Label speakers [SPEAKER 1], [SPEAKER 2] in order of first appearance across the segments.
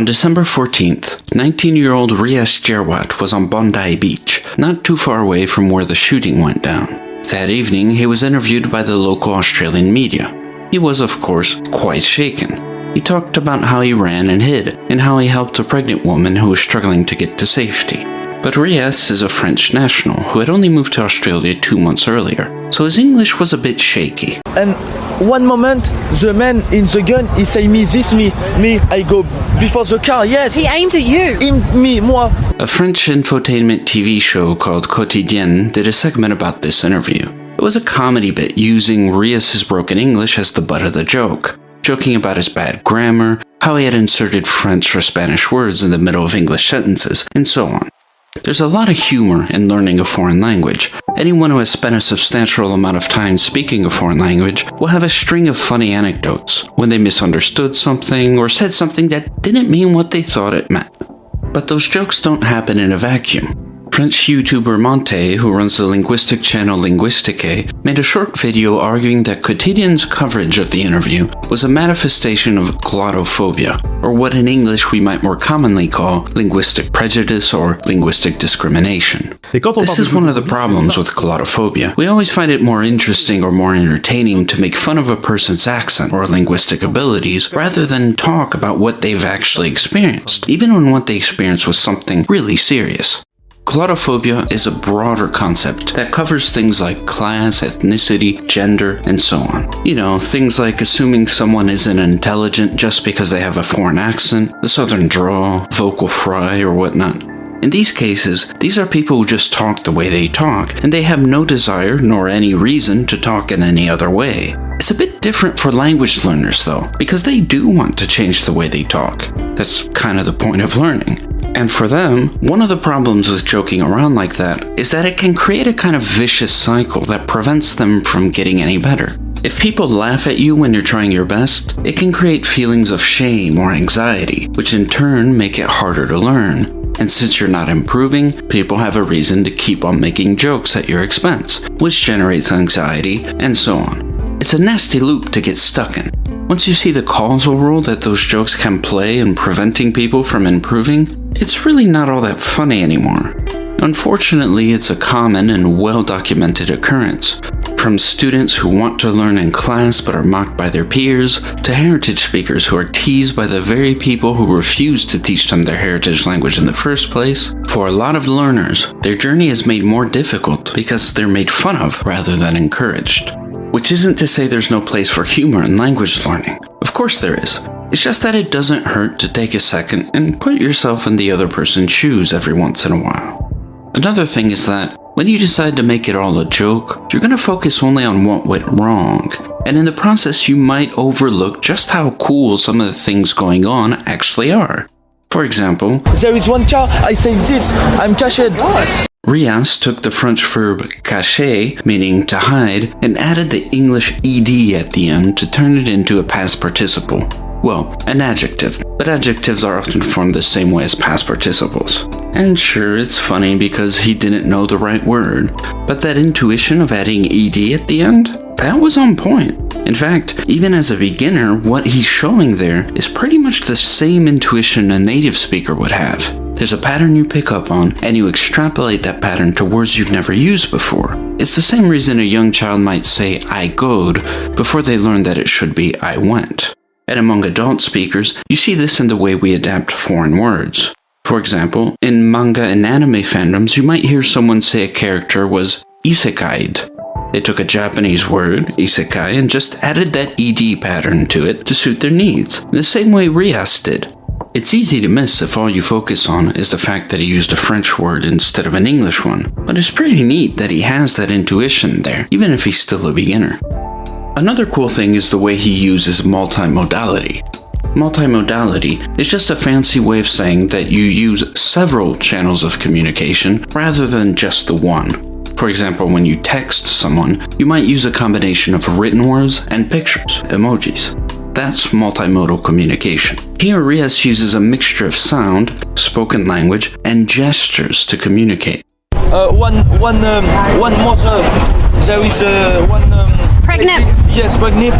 [SPEAKER 1] On December 14th, 19-year-old Rias Jerwat was on Bondi Beach, not too far away from where the shooting went down. That evening, he was interviewed by the local Australian media. He was, of course, quite shaken. He talked about how he ran and hid, and how he helped a pregnant woman who was struggling to get to safety. But Rias is a French national who had only moved to Australia 2 months earlier, so his English was a bit shaky.
[SPEAKER 2] And one moment, the man in the gun, he say me, I go before the car, yes.
[SPEAKER 3] He aimed at you.
[SPEAKER 1] Moi. A French infotainment TV show called Quotidien did a segment about this interview. It was a comedy bit using Rias's broken English as the butt of the joke, joking about his bad grammar, how he had inserted French or Spanish words in the middle of English sentences, and so on. There's a lot of humor in learning a foreign language. Anyone who has spent a substantial amount of time speaking a foreign language will have a string of funny anecdotes when they misunderstood something or said something that didn't mean what they thought it meant. But those jokes don't happen in a vacuum. French YouTuber MANTAN, who runs the Linguistic channel Linguisticae, made a short video arguing that Quotidien's coverage of the interview was a manifestation of glottophobia, or what in English we might more commonly call linguistic prejudice or linguistic discrimination. This is one of the problems with glottophobia. We always find it more interesting or more entertaining to make fun of a person's accent or linguistic abilities rather than talk about what they've actually experienced, even when what they experienced was something really serious. Glottophobia is a broader concept that covers things like class, ethnicity, gender, and so on. You know, things like assuming someone isn't intelligent just because they have a foreign accent, a southern drawl, vocal fry, or whatnot. In these cases, these are people who just talk the way they talk, and they have no desire nor any reason to talk in any other way. It's a bit different for language learners though, because they do want to change the way they talk. That's kind of the point of learning. And for them, one of the problems with joking around like that is that it can create a kind of vicious cycle that prevents them from getting any better. If people laugh at you when you're trying your best, it can create feelings of shame or anxiety, which in turn make it harder to learn. And since you're not improving, people have a reason to keep on making jokes at your expense, which generates anxiety, and so on. It's a nasty loop to get stuck in. Once you see the causal role that those jokes can play in preventing people from improving, it's really not all that funny anymore. Unfortunately, it's a common and well-documented occurrence. From students who want to learn in class but are mocked by their peers, to heritage speakers who are teased by the very people who refuse to teach them their heritage language in the first place. For a lot of learners, their journey is made more difficult because they're made fun of rather than encouraged. Which isn't to say there's no place for humor in language learning. Of course there is. It's just that it doesn't hurt to take a second and put yourself in the other person's shoes every once in a while. Another thing is that when you decide to make it all a joke, you're going to focus only on what went wrong. And in the process, you might overlook just how cool some of the things going on actually are. For example,
[SPEAKER 2] there is one car, I say this, I'm cached.
[SPEAKER 1] Rias took the French verb cacher, meaning to hide, and added the English ed at the end to turn it into a past participle. Well, an adjective, but adjectives are often formed the same way as past participles. And sure, it's funny because he didn't know the right word, but that intuition of adding ed at the end? That was on point. In fact, even as a beginner, what he's showing there is pretty much the same intuition a native speaker would have. There's a pattern you pick up on, and you extrapolate that pattern to words you've never used before. It's the same reason a young child might say, I goed, before they learn that it should be, I went. And among adult speakers, you see this in the way we adapt foreign words. For example, in manga and anime fandoms, you might hear someone say a character was isekai'd. They took a Japanese word, isekai, and just added that ed pattern to it to suit their needs, the same way Rias did. It's easy to miss if all you focus on is the fact that he used a French word instead of an English one, but it's pretty neat that he has that intuition there, even if he's still a beginner. Another cool thing is the way he uses multimodality. Multimodality is just a fancy way of saying that you use several channels of communication rather than just the one. For example, when you text someone, you might use a combination of written words and pictures, emojis. That's multimodal communication. Here, Rias uses a mixture of sound, spoken language, and gestures to communicate.
[SPEAKER 2] One mother, there is one...
[SPEAKER 3] Pregnant.
[SPEAKER 2] Yes, pregnant.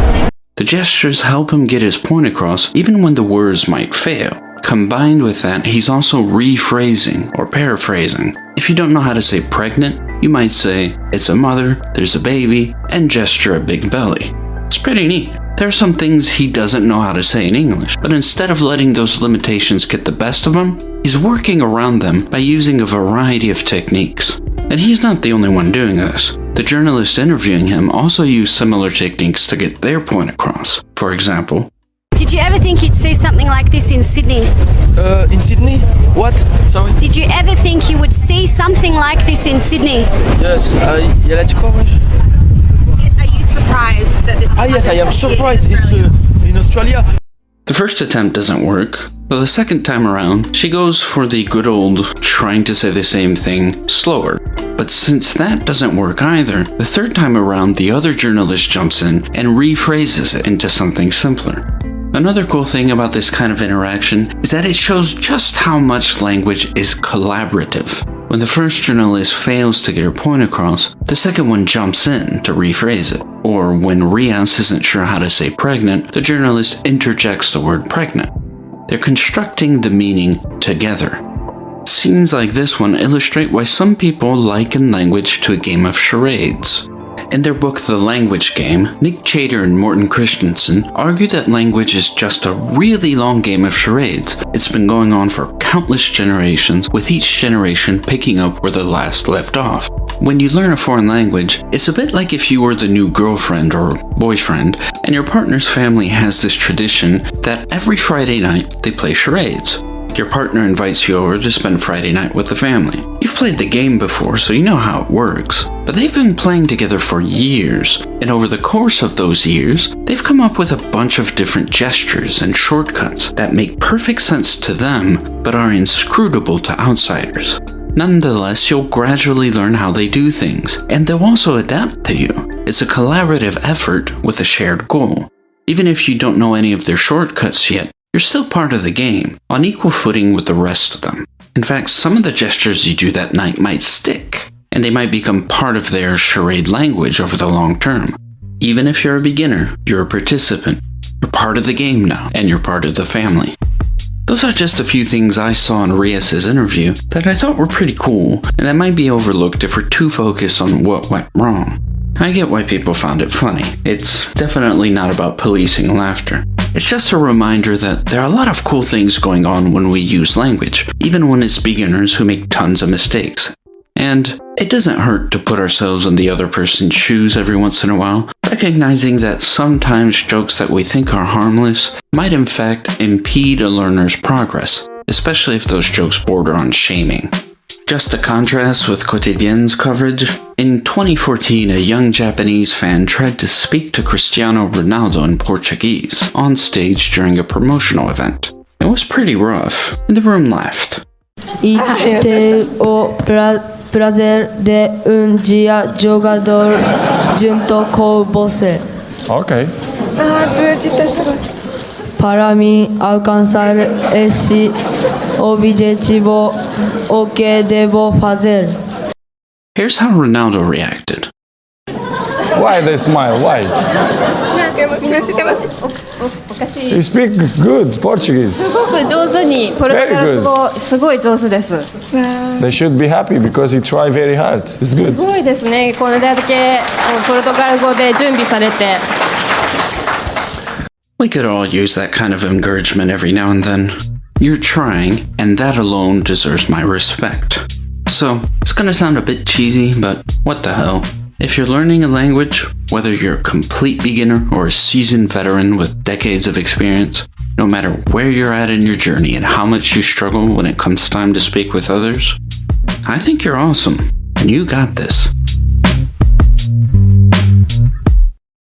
[SPEAKER 1] The gestures help him get his point across even when the words might fail. Combined with that, he's also rephrasing or paraphrasing. If you don't know how to say pregnant, you might say, it's a mother, there's a baby, and gesture a big belly. It's pretty neat. There are some things he doesn't know how to say in English, but instead of letting those limitations get the best of him, he's working around them by using a variety of techniques. And he's not the only one doing this. The journalist interviewing him also used similar techniques to get their point across. For example,
[SPEAKER 3] did you ever think you'd see something like this in Sydney?
[SPEAKER 2] In Sydney? What? Sorry?
[SPEAKER 3] Did you ever think you would see something like this in Sydney?
[SPEAKER 2] Yes, il y a la Are
[SPEAKER 4] you surprised that this
[SPEAKER 2] yes, I am surprised. It's in Australia.
[SPEAKER 1] the first attempt doesn't work, but the second time around, she goes for the good old trying to say the same thing slower. But since that doesn't work either, the third time around, the other journalist jumps in and rephrases it into something simpler. Another cool thing about this kind of interaction is that it shows just how much language is collaborative. When the first journalist fails to get her point across, the second one jumps in to rephrase it. Or when Rias isn't sure how to say pregnant, the journalist interjects the word pregnant. They're constructing the meaning together. Scenes like this one illustrate why some people liken language to a game of charades. In their book The Language Game, Nick Chater and Morten Christensen argue that language is just a really long game of charades. It's been going on for countless generations, with each generation picking up where the last left off. When you learn a foreign language, it's a bit like if you were the new girlfriend or boyfriend, and your partner's family has this tradition that every Friday night they play charades. Your partner invites you over to spend Friday night with the family. You've played the game before, so you know how it works. But they've been playing together for years, and over the course of those years, they've come up with a bunch of different gestures and shortcuts that make perfect sense to them, but are inscrutable to outsiders. Nonetheless, you'll gradually learn how they do things, and they'll also adapt to you. It's a collaborative effort with a shared goal. Even if you don't know any of their shortcuts yet, you're still part of the game, on equal footing with the rest of them. In fact, some of the gestures you do that night might stick, and they might become part of their charade language over the long term. Even if you're a beginner, you're a participant. You're part of the game now, and you're part of the family. Those are just a few things I saw in Rias' interview that I thought were pretty cool, and that might be overlooked if we're too focused on what went wrong. I get why people found it funny. It's definitely not about policing laughter. It's just a reminder that there are a lot of cool things going on when we use language, even when it's beginners who make tons of mistakes. And it doesn't hurt to put ourselves in the other person's shoes every once in a while, recognizing that sometimes jokes that we think are harmless might in fact impede a learner's progress, especially if those jokes border on shaming. Just a contrast with Quotidien's coverage, in 2014 a young Japanese fan tried to speak to Cristiano Ronaldo in Portuguese on stage during a promotional event. It was pretty rough, and the room laughed.
[SPEAKER 5] E tem o prazer de dia jogador junto com você.
[SPEAKER 6] Ok.
[SPEAKER 4] 通じてすごい
[SPEAKER 5] Para mim alcançar esse objetivo, o que devo fazer?
[SPEAKER 1] Here's how Ronaldo reacted.
[SPEAKER 6] Why they smile? Why?
[SPEAKER 4] なんかもう通じてます
[SPEAKER 7] おかしい
[SPEAKER 6] You speak good Portuguese.
[SPEAKER 7] すごく上手にポルトガル語すごい上手です
[SPEAKER 6] They should be happy because he tried very hard. It's
[SPEAKER 7] す
[SPEAKER 6] good.
[SPEAKER 7] ごいですねこれだけポルトガル語で準備されて
[SPEAKER 1] We could all use that kind of encouragement every now and then. You're trying, and that alone deserves my respect. So, it's gonna sound a bit cheesy, but what the hell? If you're learning a language, whether you're a complete beginner or a seasoned veteran with decades of experience, no matter where you're at in your journey and how much you struggle when it comes time to speak with others, I think you're awesome, and you got this.